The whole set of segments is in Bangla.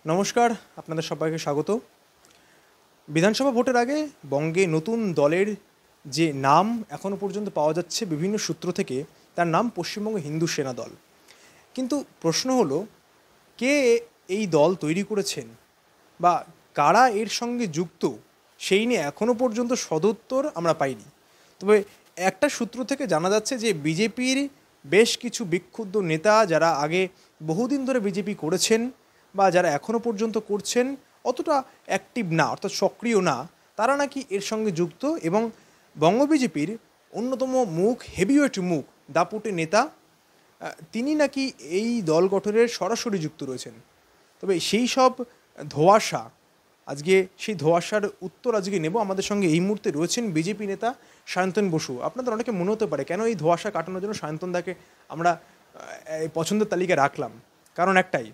নমস্কার, আপনাদের সবাইকে স্বাগত। বিধানসভা ভোটের আগে বঙ্গে নতুন দলের যে নাম এখনও পর্যন্ত পাওয়া যাচ্ছে বিভিন্ন সূত্র থেকে, তার নাম পশ্চিমবঙ্গ হিন্দু সেনা দল। কিন্তু প্রশ্ন হলো, কে এই দল তৈরি করেছেন বা কারা এর সঙ্গে যুক্ত, সেই নিয়ে এখনও পর্যন্ত সদুত্তর আমরা পাইনি। তবে একটা সূত্র থেকে জানা যাচ্ছে যে বিজেপির বেশ কিছু বিক্ষুব্ধ নেতা, যারা আগে বহুদিন ধরে বিজেপি করেছেন বা যারা এখনও পর্যন্ত করছেন, অতটা অ্যাক্টিভ না, অর্থাৎ সক্রিয় না, তারা নাকি এর সঙ্গে যুক্ত। এবং বঙ্গ বিজেপির অন্যতম মুখ, হেভিওয়েট মুখ, দাপুটে নেতা, তিনি নাকি এই দল গঠনের সরাসরি যুক্ত রয়েছেন। তবে সেই সব ধোঁয়াশা, আজকে সেই ধোঁয়াশার উত্তর আজকে নেব। আমাদের সঙ্গে এই মুহূর্তে রয়েছেন বিজেপি নেতা সায়ন্তন বসু। আপনাদের অনেকে মনে হতে পারে, কেন এই ধোঁয়াশা কাটানোর জন্য সায়ন্তন দাকে আমরা এই পছন্দের তালিকায় রাখলাম। কারণ একটাই,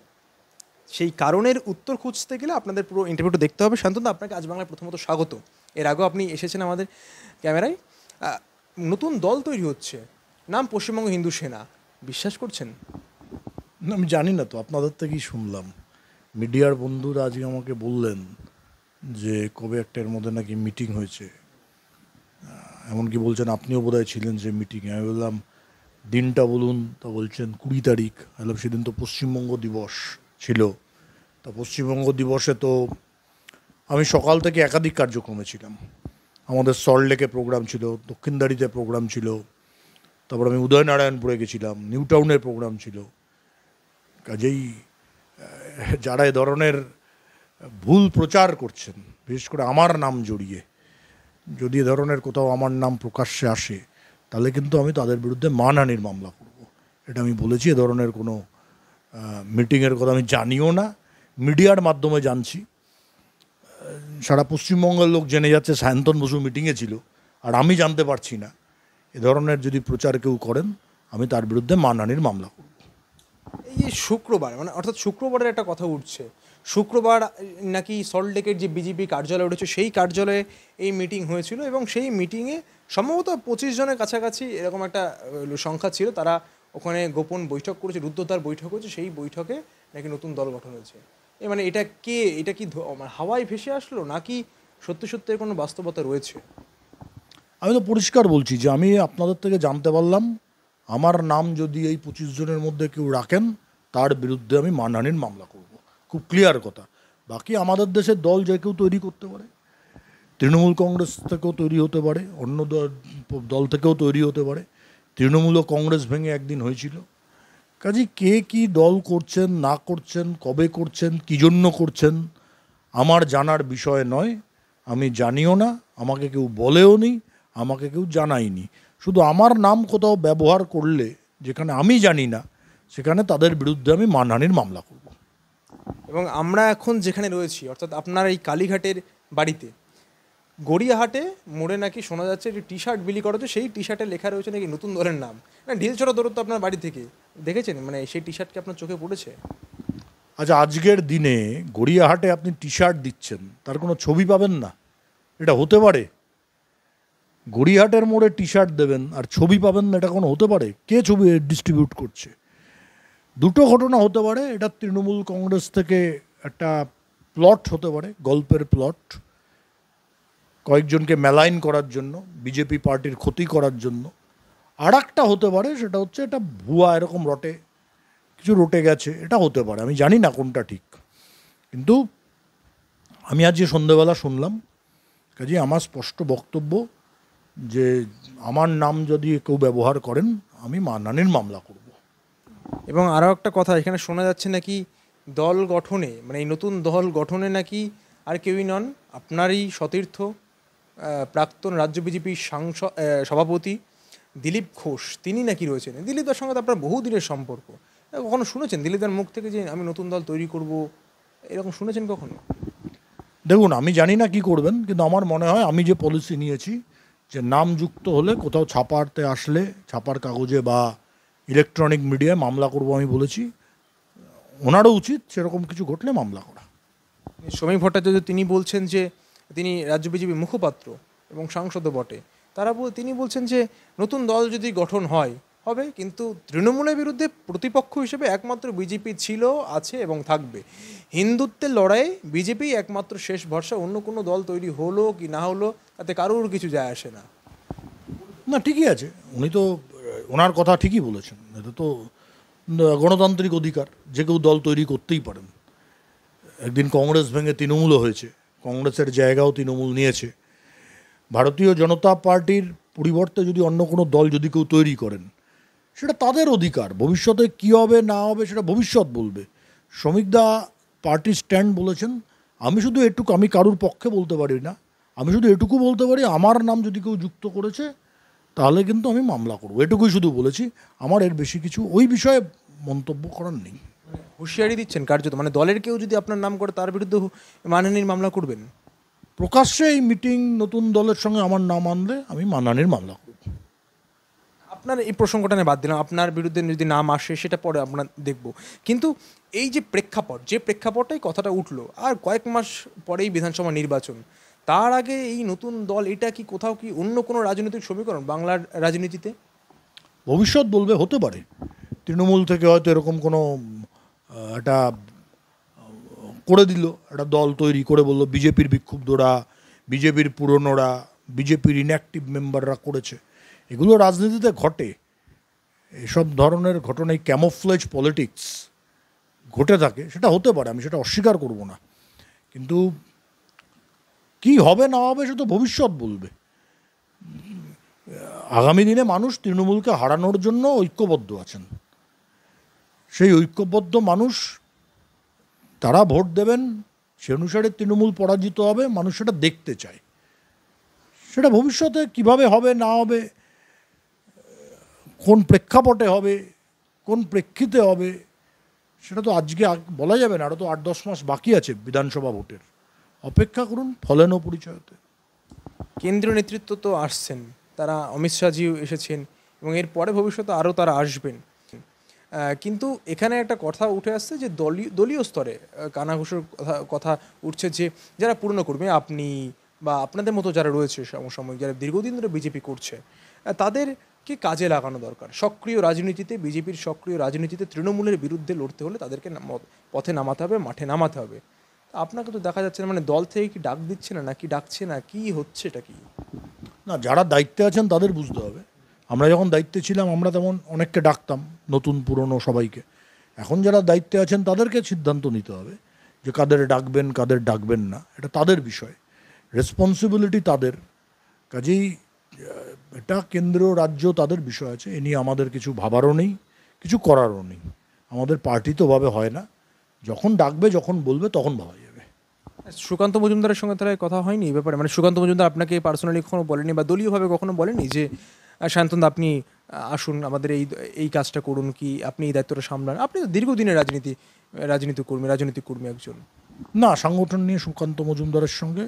সেই কারণের উত্তর খুঁজতে গেলে আপনাদের পুরো ইন্টারভিউটা দেখতে হবে। শান্তনু, আপনাকে আজ বাংলায় প্রথমত স্বাগত। এর আগেও আপনি এসেছেন আমাদের ক্যামেরায়। নতুন দল তৈরি হচ্ছে, নাম পশ্চিমবঙ্গ হিন্দু সেনা, বিশ্বাস করছেন? না, আমি জানি না তো, আপনাদের থেকেই শুনলাম। মিডিয়ার বন্ধুরা আজকে আমাকে বললেন যে কবে একটা এর মধ্যে নাকি মিটিং হয়েছে, এমনকি বলছেন আপনিও বোধহয় ছিলেন যে মিটিংয়ে। আমি বললাম দিনটা বলুন, তা বলছেন 20 তারিখ। বললাম সেদিন তো পশ্চিমবঙ্গ দিবস ছিল। তা পশ্চিমবঙ্গ দিবসে তো আমি সকাল থেকে একাধিক কার্যক্রমে ছিলাম। আমাদের সল্টলেকে প্রোগ্রাম ছিল, দক্ষিণদাড়িতে প্রোগ্রাম ছিল, তারপর আমি উদয়নারায়ণপুরে গেছিলাম, নিউ টাউনের প্রোগ্রাম ছিল। কাজেই যারা এ ধরনের ভুল প্রচার করছেন, বিশেষ করে আমার নাম জড়িয়ে, যদি এ ধরনের কোথাও আমার নাম প্রকাশ্যে আসে, তাহলে কিন্তু আমি তাদের বিরুদ্ধে মানহানির মামলা করব। এটা আমি বলেছি। এ ধরনের কোনো মিটিংয়ের কথা আমি জানিও না, মিডিয়ার মাধ্যমে জানছি। সারা পশ্চিমবঙ্গের লোক জেনে যাচ্ছে সায়ন্তন বসু মিটিংয়ে ছিল, আর আমি জানতে পারছি না। এ ধরনের যদি প্রচার কেউ করেন, আমি তার বিরুদ্ধে মানহানির মামলা করব। এই যে শুক্রবার, মানে অর্থাৎ শুক্রবারের একটা কথা উঠছে, শুক্রবার নাকি সল্টলেকের যে বিজেপি কার্যালয় উঠেছে, সেই কার্যালয়ে এই মিটিং হয়েছিল এবং সেই মিটিংয়ে সম্ভবত 25 জনের কাছাকাছি এরকম একটা সংখ্যা ছিল। তারা ওখানে গোপন বৈঠক করেছে, রুদ্ধদ্বার বৈঠক হয়েছে। সেই বৈঠকে নাকি নতুন দল গঠন হয়েছে। মানে এটা কে, এটা কি মানে হাওয়ায় ভেসে আসলো, নাকি সত্যি সত্যি এর কোনো বাস্তবতা রয়েছে? আমি তো পরিষ্কার বলছি যে আমি আপনাদের থেকে জানতে পারলাম, আমার নাম যদি এই 25 জনের মধ্যে কেউ রাখেন, তার বিরুদ্ধে আমি মানহানির মামলা করব। খুব ক্লিয়ার কথা। বাকি আমাদের দেশের দল যে কেউ তৈরি করতে পারে, তৃণমূল কংগ্রেস থেকেও তৈরি হতে পারে, অন্য দল থেকেও তৈরি হতে পারে। তৃণমূল ও কংগ্রেস ভেঙে একদিন হয়েছিল। কাজেই কে কি দল করছেন না করছেন, কবে করছেন, কী জন্য করছেন, আমার জানার বিষয় নয়। আমি জানিও না, আমাকে কেউ বলেও নি, আমাকে কেউ জানায়নি। শুধু আমার নাম কোথাও ব্যবহার করলে, যেখানে আমি জানি না, সেখানে তাদের বিরুদ্ধে আমি মানহানির মামলা করব। এবং আমরা এখন যেখানে রয়েছি, অর্থাৎ আপনার এই কালীঘাটের বাড়িতে, গড়িয়াহাটে মোড়ে নাকি শোনা যাচ্ছে যে টি শার্ট বিলি করা হচ্ছে, সেই টি শার্টে লেখা রয়েছে নাকি নতুন দলের নাম। না, ঢিলছড়া দূরত্ব আপনার বাড়ি থেকে, দেখেছেন? মানে সেই টি শার্ট কি আপনার চোখে পড়েছে? আচ্ছা, আজকের দিনে গড়িয়াহাটে আপনি টি শার্ট দিচ্ছেন, তার কোনো ছবি পাবেন না? এটা হতে পারে? গড়িয়াহাটের মোড়ে টি শার্ট দেবেন আর ছবি পাবেন না, এটা কোনো হতে পারে? কে ছবি ডিস্ট্রিবিউট করছে? দুটো ঘটনা হতে পারে। এটা তৃণমূল কংগ্রেস থেকে একটা প্লট হতে পারে, গল্পের প্লট, কয়েকজনকে মেলাইন করার জন্য, বিজেপি পার্টির ক্ষতি করার জন্য। আর একটা হতে পারে, সেটা হচ্ছে এটা ভুয়া, এরকম কিছু রটে গেছে, এটা হতে পারে। আমি জানি না কোনটা ঠিক, কিন্তু আমি আজকে সন্ধ্যেবেলা শুনলাম। কাজে আমার স্পষ্ট বক্তব্য যে আমার নাম যদি কেউ ব্যবহার করেন, আমি মানহানির মামলা করব। এবং আরও একটা কথা এখানে শোনা যাচ্ছে, নাকি দল গঠনে, মানে এই নতুন দল গঠনে নাকি আর কেউই নন, আপনারই সতীর্থ, প্রাক্তন রাজ্য বিজেপির সভাপতি দিলীপ ঘোষ, তিনি নাকি রয়েছেন। দিলীপদার সঙ্গে তো আপনার বহুদিনের সম্পর্ক। কখনো শুনেছেন দিলীপদার মুখ থেকে যে আমি নতুন দল তৈরি করব, এরকম শুনেছেন কখনো? দেখুন, আমি জানি না কি করবেন, কিন্তু আমার মনে হয় আমি যে পলিসি নিয়েছি, যে নাম যুক্ত হলে, কোথাও ছাপাতে আসলে, ছাপার কাগজে বা ইলেকট্রনিক মিডিয়ায় মামলা করব আমি বলেছি। ওনারও উচিত সেরকম কিছু ঘটলে মামলা করা। সমীপ ভট্টাচার্য তিনি বলছেন যে তিনি রাজ্য বিজেপির মুখপাত্র এবং সাংসদও বটে। তিনি বলছেন যে নতুন দল যদি গঠন হয়, হবে, কিন্তু তৃণমূলের বিরুদ্ধে প্রতিপক্ষ হিসেবে একমাত্র বিজেপি ছিল, আছে এবং থাকবে। হিন্দুত্বের লড়াইয়ে বিজেপি একমাত্র শেষ ভরসা, অন্য কোনো দল তৈরি হলো কি না হলো তাতে কারোর কিছু যায় আসে না। না, ঠিকই আছে, উনি তো ওনার কথা ঠিকই বলেছেন। এটা তো গণতান্ত্রিক অধিকার, যে কেউ দল তৈরি করতেই পারেন। একদিন কংগ্রেস ভেঙে তৃণমূলও হয়েছে, কংগ্রেসের জায়গাও তৃণমূল নিয়েছে। ভারতীয় জনতা পার্টির পরিবর্তে যদি অন্য কোনো দল যদি কেউ তৈরি করেন, সেটা তাদের অধিকার। ভবিষ্যতে কী হবে না হবে সেটা ভবিষ্যৎ বলবে। শ্রমিকদা পার্টির স্ট্যান্ড বলেছেন। আমি শুধু এটুকু, আমি কারুর পক্ষে বলতে পারি না, আমি শুধু এটুকু বলতে পারি, আমার নাম যদি কেউ যুক্ত করেছে তাহলে কিন্তু আমি মামলা করব, এটুকুই শুধু বলেছি। আমার এর বেশি কিছু ওই বিষয়ে মন্তব্য করার নেই। হুঁশিয়ারি দিচ্ছেন কার্যত, মানে দলের কেউ যদি আপনার নাম করে তার বিরুদ্ধে মানহানির মামলা করবেন? প্রকাশ্যে এই মিটিং নতুন দলের সঙ্গে আমার নাম আনলে আমি মানহানির মামলা করব। আপনার এই প্রসঙ্গটা নিয়ে বাদ দিলাম, আপনার বিরুদ্ধে যদি নাম আসে সেটা পরে আমরা দেখব, কিন্তু এই যে প্রেক্ষাপট, যে প্রেক্ষাপটটাই কথাটা উঠলো, আর কয়েক মাস পরেই বিধানসভা নির্বাচন, তার আগে এই নতুন দল, এটা কি কোথাও কি অন্য কোনো রাজনৈতিক সমীকরণ বাংলার রাজনীতিতে? ভবিষ্যৎ বলবে, হতে পারে তৃণমূল থেকে হয়তো এরকম কোনো একটা করে দিল, একটা দল তৈরি করে বললো বিজেপির বিক্ষুব্ধরা, বিজেপির পুরনোরা, বিজেপির ইনঅ্যাক্টিভ মেম্বাররা করেছে। এগুলো রাজনীতিতে ঘটে, এসব ধরনের ঘটনায় ক্যামোফ্লেজ পলিটিক্স ঘটে থাকে, সেটা হতে পারে, আমি সেটা অস্বীকার করব না। কিন্তু কি হবে না হবে সে তো ভবিষ্যৎ বলবে। আগামী দিনে মানুষ তৃণমূলকে হারানোর জন্য ঐক্যবদ্ধ আছেন। সেই ঐক্যবদ্ধ মানুষ, তারা ভোট দেবেন, সে অনুসারে তৃণমূল পরাজিত হবে, মানুষ সেটা দেখতে চায়। সেটা ভবিষ্যতে কিভাবে হবে না হবে, কোন প্রেক্ষাপটে হবে, কোন প্রেক্ষিতে হবে, সেটা তো আজকে বলা যাবে না। আরও তো 8-10 মাস বাকি আছে বিধানসভা ভোটের। অপেক্ষা করুন, ফলেন পরিচয়তে। কেন্দ্রীয় নেতৃত্ব তো আসছেন, তারা অমিত শাহজিও এসেছেন এবং এরপরে ভবিষ্যতে আরও তারা আসবেন। কিন্তু এখানে একটা কথা উঠে আসছে যে দলীয় স্তরে কানাঘুষোর কথা উঠছে, যে যারা পুরনো কর্মী, আপনি বা আপনাদের মতো যারা রয়েছে সমসাময়িক, যারা দীর্ঘদিন ধরে বিজেপি করছে, তাদেরকে কাজে লাগানো দরকার। সক্রিয় রাজনীতিতে, বিজেপির সক্রিয় রাজনীতিতে তৃণমূলের বিরুদ্ধে লড়তে হলে তাদেরকে পথে নামাতে হবে, মাঠে নামাতে হবে। আপনাকে তো দেখা যাচ্ছে না, মানে দল থেকে কি ডাক দিচ্ছে না, নাকি ডাকছে না, কি হচ্ছে এটা কি? না, যারা দায়িত্বে আছেন তাদের বুঝতে হবে। আমরা যখন দায়িত্বে ছিলাম আমরা তেমন অনেককে ডাকতাম, নতুন পুরনো সবাইকে। এখন যারা দায়িত্বে আছেন তাদেরকে সিদ্ধান্ত নিতে হবে যে কাদের ডাকবেন কাদের ডাকবেন না, এটা তাদের বিষয়, রেসপন্সিবিলিটি তাদের। কাজেই এটা কেন্দ্র রাজ্য তাদের বিষয় আছে, এ নিয়ে আমাদের কিছু ভাবারও নেই, কিছু করারও নেই। আমাদের পার্টি তো ভাবে হয় না, যখন ডাকবে যখন বলবে তখন ভাবা যাবে। সুকান্ত মজুমদারের সঙ্গে তারা কথা হয়নি এই ব্যাপারে? মানে সুকান্ত মজুমদার আপনাকে পার্সোনালি কখনো বলেনি বা দলীয়ভাবে কখনো বলেনি যে শান্তনদা আপনি আসুন আমাদের এই এই কাজটা করুন, কি আপনি এই দায়িত্বটা সামলান? আপনি তো দীর্ঘদিনের রাজনৈতিক কর্মী একজন। না, সংগঠন নিয়ে সুকান্ত মজুমদারের সঙ্গে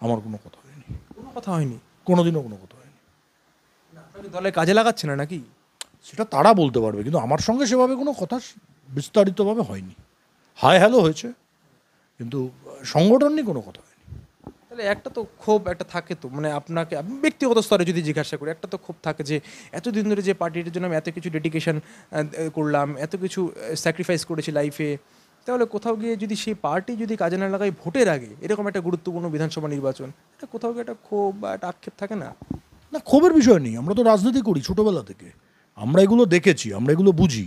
আমার কোনো কথা হয়নি। কোনো কথা হয়নি? কোনোদিনও কোনো কথা হয়নি। আপনাকে দলে কাজে লাগাচ্ছে না নাকি? সেটা তারা বলতে পারবে, কিন্তু আমার সঙ্গে সেভাবে কোনো কথা বিস্তারিতভাবে হয়নি। হাই হ্যালো হয়েছে, কিন্তু সংগঠন নিয়ে কোনো কথা হয়নি। তাহলে একটা তো ক্ষোভ একটা থাকে তো, মানে আপনাকে আমি ব্যক্তিগত স্তরে যদি জিজ্ঞাসা করি, একটা তো ক্ষোভ থাকে যে এতদিন ধরে যে পার্টির জন্য আমি এত কিছু ডেডিকেশন করলাম, এত কিছু স্যাক্রিফাইস করেছি লাইফে, তাহলে কোথাও গিয়ে যদি সেই পার্টি যদি কাজে না লাগায় ভোটের আগে এরকম একটা গুরুত্বপূর্ণ বিধানসভা নির্বাচন, এটা কোথাও গিয়ে একটা ক্ষোভ বা একটা আক্ষেপ থাকে না? না, ক্ষোভের বিষয় নেই, আমরা তো রাজনীতি করি ছোটোবেলা থেকে, আমরা এগুলো দেখেছি, আমরা এগুলো বুঝি।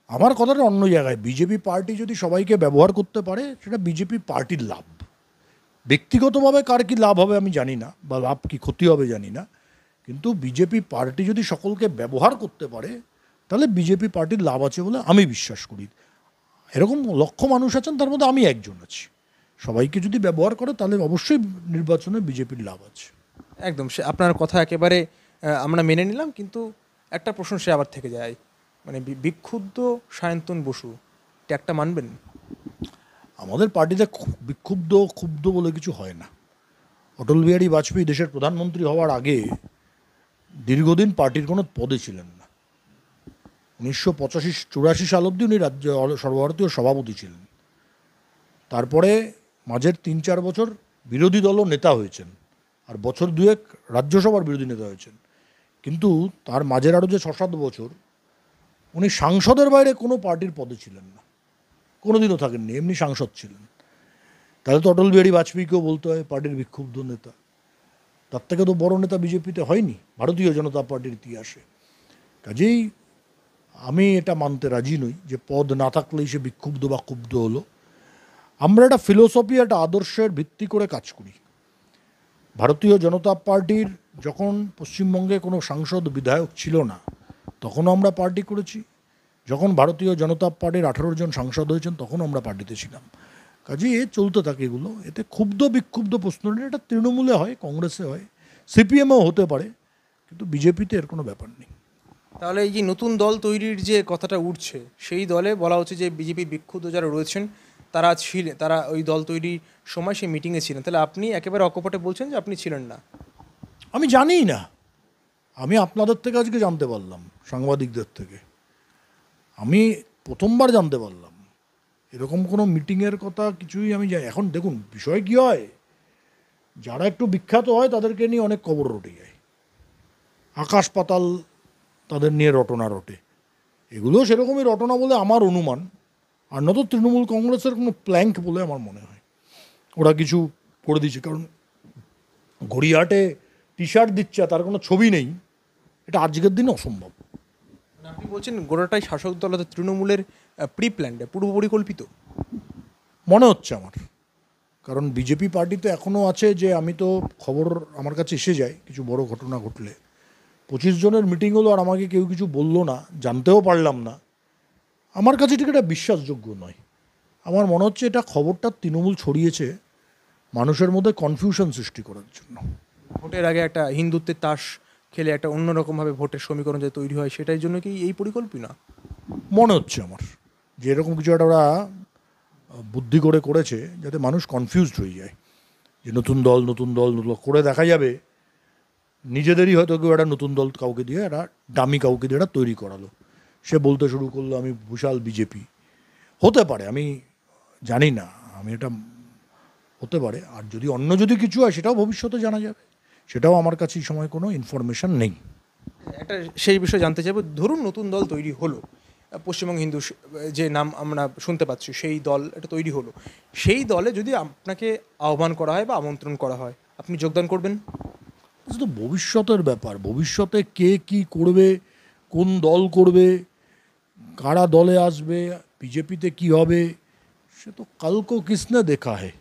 আমার কথাটা অন্য জায়গায়, বিজেপি পার্টি যদি সবাইকে ব্যবহার করতে পারে সেটা বিজেপি পার্টির লাভ। ব্যক্তিগতভাবে কার কী লাভ হবে আমি জানি না, বা লাভ কি ক্ষতি হবে জানি না, কিন্তু বিজেপি পার্টি যদি সকলকে ব্যবহার করতে পারে তাহলে বিজেপি পার্টির লাভ আছে বলে আমি বিশ্বাস করি। এরকম লক্ষ মানুষ আছেন, তার মধ্যে আমি একজন আছি। সবাইকে যদি ব্যবহার করে তাহলে অবশ্যই নির্বাচনে বিজেপির লাভ আছে। একদম, সে আপনার কথা একেবারে আমরা মেনে নিলাম, কিন্তু একটা প্রশ্ন সে আবার থেকে যায়, মানে বিক্ষুব্ধ সায়ন্তন বসু ট্যাগটা মানবেন? আমাদের পার্টিতে ক্ষুব্ধ বলে কিছু হয় না। অটল বিহারী বাজপেয়ী দেশের প্রধানমন্ত্রী হওয়ার আগে দীর্ঘদিন পার্টির কোনো পদে ছিলেন না। 1985-84 সাল অবধি উনি রাজ্য সর্বভারতীয় সভাপতি ছিলেন। তারপরে মাঝের 3-4 বছর বিরোধী দলও নেতা হয়েছেন, আর বছর দুয়েক রাজ্যসভার বিরোধী নেতা হয়েছেন। কিন্তু তার মাঝের আরও যে 6-7 বছর উনি সাংসদের বাইরে কোনো পার্টির পদে ছিলেন না, কোনোদিনও থাকেননি, এমনি সাংসদ ছিলেন। তাহলে তো অটল বিহারী বাজপেয়ীকেও বলতে হয় পার্টির বিক্ষুব্ধ নেতা। তার থেকে তো বড় নেতা বিজেপিতে হয়নি ভারতীয় জনতা পার্টির ইতিহাসে। কাজেই আমি এটা মানতে রাজি নই যে পদ না থাকলেই সে বিক্ষুব্ধ বা ক্ষুব্ধ হলো। আমরা একটা ফিলোসফি, একটা আদর্শের ভিত্তি করে কাজ করি। ভারতীয় জনতা পার্টির যখন পশ্চিমবঙ্গে কোনো সাংসদ বিধায়ক ছিল না তখনও আমরা পার্টি করেছি, যখন ভারতীয় জনতা পার্টির 18 জন সাংসদ হয়েছেন তখনও আমরা পার্টিতে ছিলাম। কাজেই চলতে থাকে এগুলো। এতে ক্ষুব্ধ বিক্ষুব্ধ প্রশ্ন নেই, এটা তৃণমূলে হয়, কংগ্রেসে হয়, সিপিএমও হতে পারে, কিন্তু বিজেপিতে এর কোনো ব্যাপার নেই। তাহলে এই যে নতুন দল তৈরির যে কথাটা উঠছে, সেই দলে বলা হচ্ছে যে বিজেপি বিক্ষুব্ধ যারা রয়েছেন তারা ওই দল তৈরির সময় সেই মিটিংয়ে ছিলেন। তাহলে আপনি একেবারে অকপটে বলছেন যে আপনি ছিলেন না? আমি জানিই না, আমি আপনাদের থেকে আজকে জানতে পারলাম, সাংবাদিকদের থেকে আমি প্রথমবার জানতে পারলাম। এরকম কোনো মিটিংয়ের কথা কিছুই আমি জানি। এখন দেখুন বিষয় কী হয়, যারা একটু বিখ্যাত হয় তাদেরকে নিয়ে অনেক খবর রটে যায়, আকাশ পাতাল তাদের নিয়ে রটনা রটে। এগুলো সেরকমই রটনা বলে আমার অনুমান, আর নয়তো তৃণমূল কংগ্রেসের কোনো প্ল্যাঙ্ক বলে আমার মনে হয়। ওরা কিছু করে দিচ্ছে, কারণ গড়িয়াহাটে টি শার্ট দিচ্ছে তার কোনো ছবি নেই, এটা আজকের দিনে অসম্ভব। মানে আপনি বলছেন গোটাটাই শাসক দল অর্থাৎ তৃণমূলের প্রি প্ল্যান্ড, পূর্ব পরিকল্পিত মনে হচ্ছে আমার। কারণ বিজেপি পার্টি তো এখনও আছে যে, আমি তো খবর আমার কাছে এসে যায় কিছু বড় ঘটনা ঘটলে, 25 জনের মিটিং হলো আর আমাকে কেউ কিছু বললো না, জানতেও পারলাম না, আমার কাছে ঠিক এটা বিশ্বাসযোগ্য নয়। আমার মনে হচ্ছে এটা খবরটা তৃণমূল ছড়িয়েছে মানুষের মধ্যে কনফিউশন সৃষ্টি করার জন্য। ভোটের আগে একটা হিন্দুত্বের তাস খেলে একটা অন্যরকমভাবে ভোটের সমীকরণ যে তৈরি হয়, সেটার জন্য কি এই পরিকল্পনা? মনে হচ্ছে আমার যে এরকম কিছু একটা ওরা বুদ্ধি করে করেছে যাতে মানুষ কনফিউজড হয়ে যায়, যে নতুন দল নতুন দল নতুন দল করে দেখা যাবে নিজেদেরই হয়তো কেউ একটা নতুন দল কাউকে দিয়ে, একটা দামি কাউকে দিয়ে একটা তৈরি করালো, সে বলতে শুরু করলো আমি বিশাল বিজেপি। হতে পারে, আমি জানি না, আমি এটা হতে পারে। আর যদি অন্য যদি কিছু হয় সেটাও ভবিষ্যতে জানা যাবে, সেটাও আমার কাছে এই সময় কোনো ইনফরমেশন নেই। একটা সেই বিষয়ে জানতে চাইবো, ধরুন নতুন দল তৈরি হলো, পশ্চিমবঙ্গ হিন্দু যে নাম আমরা শুনতে পাচ্ছি সেই দল এটা তৈরি হলো, সেই দলে যদি আপনাকে আহ্বান করা হয় বা আমন্ত্রণ করা হয়, আপনি যোগদান করবেন? তো ভবিষ্যতের ব্যাপার, ভবিষ্যতে কে কি করবে, কোন দল করবে, কারা দলে আসবে, বিজেপিতে কি হবে, সে তো কালকো কিসনে দেখা হয়।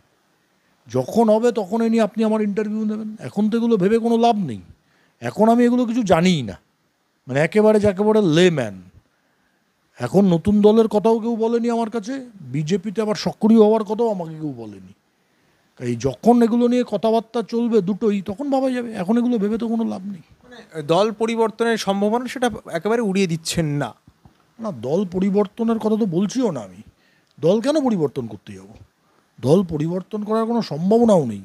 যখন হবে তখন এ নিয়ে আপনি আমার ইন্টারভিউ নেবেন। এখন তো এগুলো ভেবে কোনো লাভ নেই, এখন আমি এগুলো কিছু জানিই না, মানে একেবারে লেম্যান। এখন নতুন দলের কথাও কেউ বলেনি আমার কাছে, বিজেপিতে আবার সক্রিয় হওয়ার কথাও আমাকে কেউ বলেনি। এই যখন এগুলো নিয়ে কথাবার্তা চলবে দুটোই, তখন ভাবা যাবে, এখন এগুলো ভেবে তো কোনো লাভ নেই। মানে দল পরিবর্তনের সম্ভাবনা সেটা একেবারে উড়িয়ে দিচ্ছেন না? না, দল পরিবর্তনের কথা তো বলছিও না আমি। দল কেন পরিবর্তন করতে যাব? দল পরিবর্তন করার কোনো সম্ভাবনাও নেই,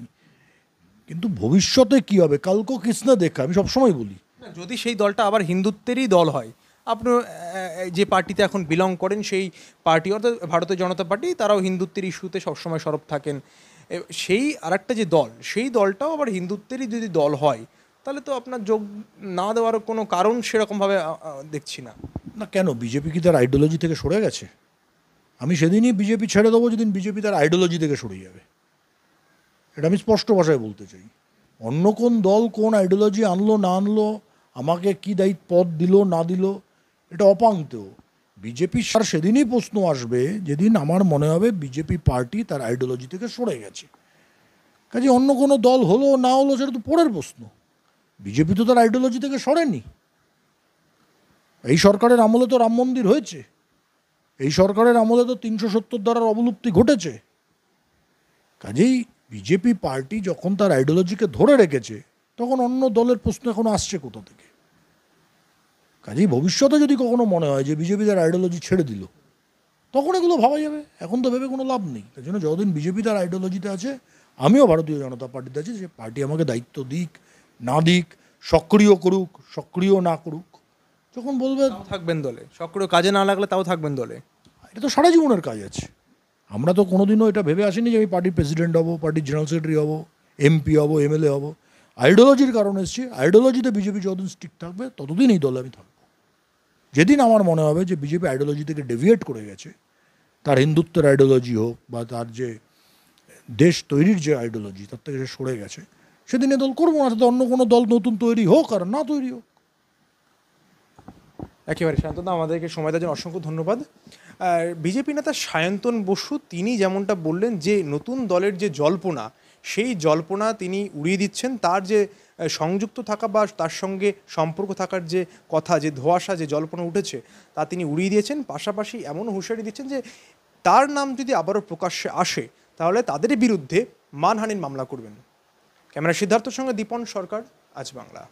কিন্তু ভবিষ্যতে কী হবে কালকো কিসনে দেখা, আমি সবসময় বলি। যদি সেই দলটা আবার হিন্দুত্বেরই দল হয়, আপনি যে পার্টিতে এখন বিলং করেন সেই পার্টি অর্থাৎ ভারতীয় জনতা পার্টি, তারাও হিন্দুত্বের ইস্যুতে সবসময় সরব থাকেন, সেই আরেকটা যে দল, সেই দলটাও আবার হিন্দুত্বেরই যদি দল হয়, তাহলে তো আপনার যোগ না দেওয়ার কোনো কারণ সেরকমভাবে দেখছি না। না কেন, বিজেপি কি তার আইডিওলজি থেকে সরে গেছে? আমি সেদিনই বিজেপি ছেড়ে দেবো যেদিন বিজেপি তার আইডিওলজি থেকে সরে যাবে, এটা আমি স্পষ্ট ভাষায় বলতে চাই। অন্য কোন দল কোন আইডিওলজি আনলো না আনলো, আমাকে কী দায়িত্ব পদ দিল না দিল, এটা অপাঙ্ক্তেয়। বিজেপি আর সেদিনই প্রশ্ন আসবে যেদিন আমার মনে হবে বিজেপি পার্টি তার আইডিওলজি থেকে সরে গেছে। কাজে অন্য কোনো দল হলো না হলো সেটা তো পরের প্রশ্ন, বিজেপি তো তার আইডিওলজি থেকে সরেনি। এই সরকারের আমলে তো রাম মন্দির হয়েছে, এই সরকারের আমলে তো 370 ধারার অবলুপ্তি ঘটেছে। কাজেই বিজেপি পার্টি যখন তার আইডিওলজিকে ধরে রেখেছে, তখন অন্য দলের প্রশ্ন এখন আসছে কোথা থেকে? কাজেই ভবিষ্যতে যদি কখনো মনে হয় যে বিজেপি তার আইডিওলজি ছেড়ে দিল, তখন এগুলো ভাবা যাবে, এখন তো ভেবে কোনো লাভ নেই। তাই জন্য যতদিন বিজেপি তার আইডিওলজিতে আছে, আমিও ভারতীয় জনতা পার্টিতে আছি, যে পার্টি আমাকে দায়িত্ব দিক না দিক, সক্রিয় করুক সক্রিয় না করুক, যখন বলবে থাকবেন দলে, সক্রিয় কাজে না লাগলে তাও থাকবেন দলে। এটা তো সারা জীবনের কাজ আছে। আমরা তো কোনোদিনও এটা ভেবে আসিনি যে আমি পার্টির প্রেসিডেন্ট হব, পার্টির জেনারেল সেক্রেটারি হব, এমপি হব, এমএলএ হব। আইডিওলজির কারণে এসেছি। আইডিওলজিতে বিজেপি যতদিন স্টিক থাকবে ততদিন এই দলে আমি থাকবো। যেদিন আমার মনে হবে যে বিজেপি আইডিওলজি থেকে ডেভিয়েট করে গেছে, তার হিন্দুত্বের আইডিওলজি হোক বা তার যে দেশ তৈরির যে আইডিওলজি তার থেকে সে সরে গেছে, সেদিন এ দল করবো না। সাথে অন্য কোনো দল নতুন তৈরি হোক আর না তৈরি হোক। একেবারে শান্তদা, আমাদেরকে সময় দেওয়ার জন্য অসংখ্য ধন্যবাদ। আর বিজেপি নেতা সায়ন্তন বসু তিনি যেমনটা বললেন যে নতুন দলের যে জল্পনা, সেই জল্পনা তিনি উড়িয়ে দিচ্ছেন। তার যে সংযুক্ত থাকা বা তার সঙ্গে সম্পর্ক থাকার যে কথা, যে ধোঁয়াশা, যে জল্পনা উঠেছে তা তিনি উড়িয়ে দিয়েছেন। পাশাপাশি এমন হুঁশিয়ারি দিচ্ছেন যে তার নাম যদি আবারও প্রকাশ্যে আসে তাহলে তাদের বিরুদ্ধে মানহানির মামলা করবেন। ক্যামেরা সিদ্ধার্থর সঙ্গে দীপন সরকার, আজ বাংলা।